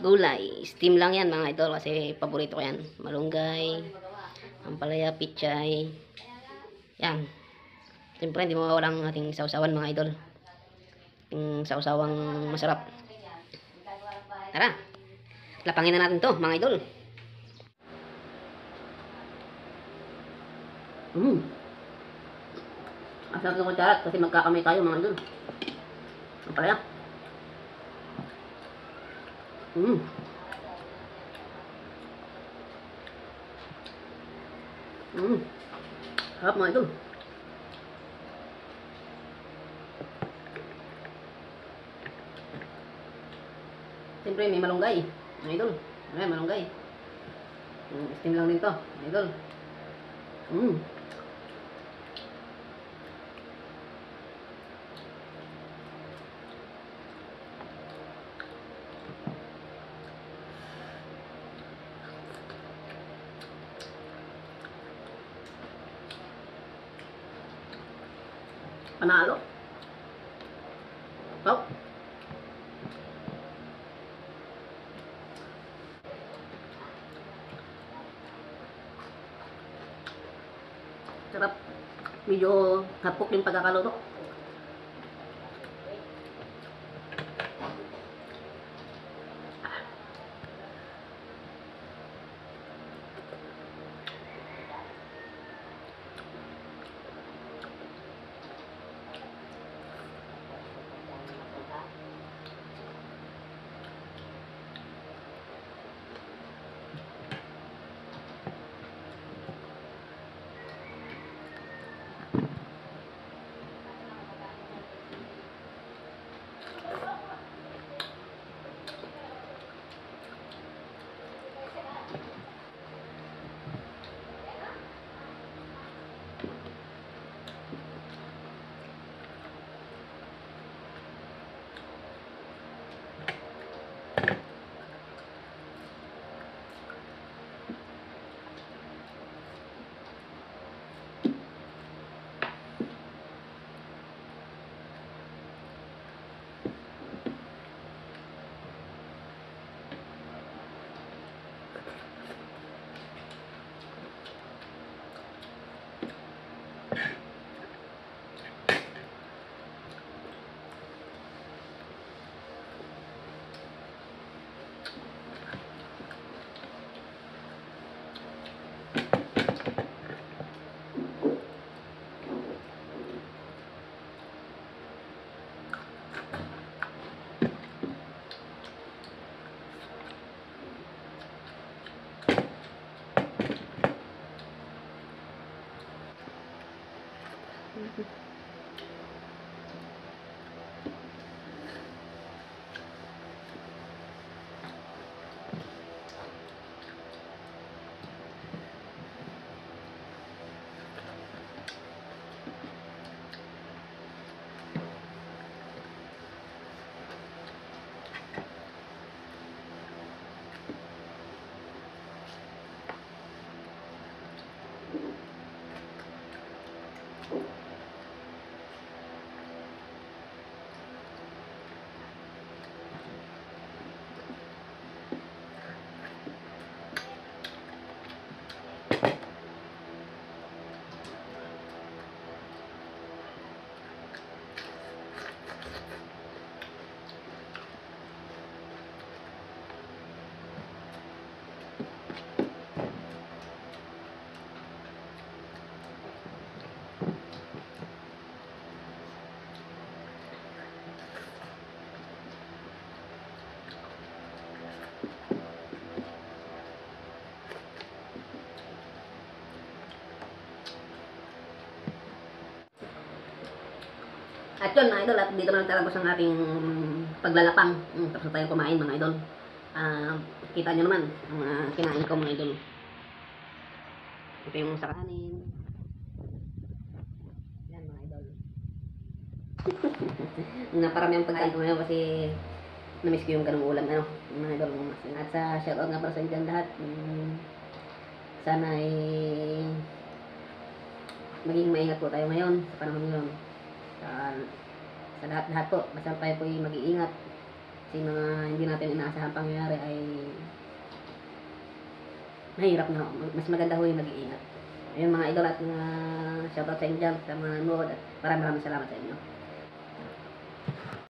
gulay. Steam lang yan mga idol kasi paborito ko yan. Malunggay, ampalaya, pichay. Yan. Siyempre hindi mawawala ang ating sausawan mga idol. Ating sausawang masarap. Tara. Lapangin na natin to mga idol. Asarap ng kutsarat kasi magkakamay tayo mga idol. Ampalaya. Sarap mga idol. Siyempre may malunggay mga idol. Ayan, malunggay. Steam lang din to mga idol. Panalo. Wow. Sarap. Medyo hapok yung pagkakaluto. At yun mga idol, at dito na nagtatapos ang ating paglalapang. Tapos na tayong kumain mga idol. Kita nyo naman ang kinain ko mga idol. Ito yung sa kanin. Yan mga idol. Naparami ang pagkain ko ngayon kasi namiss ko yung ganung ulam mga idol. At sa shoutout nga para sa inyo lahat. Sana ay maging maingat po tayo ngayon sa panahon ngayon. Sa lahat-lahat po, basta tayo po mag-iingat Kasi mga hindi natin inaasahan pangyayari ay mahirap na. Mas maganda ho yung nag-iingat. Ayun mga idol at shoutout sa inyo dyan, sa mga nanonood at maraming salamat sa inyo.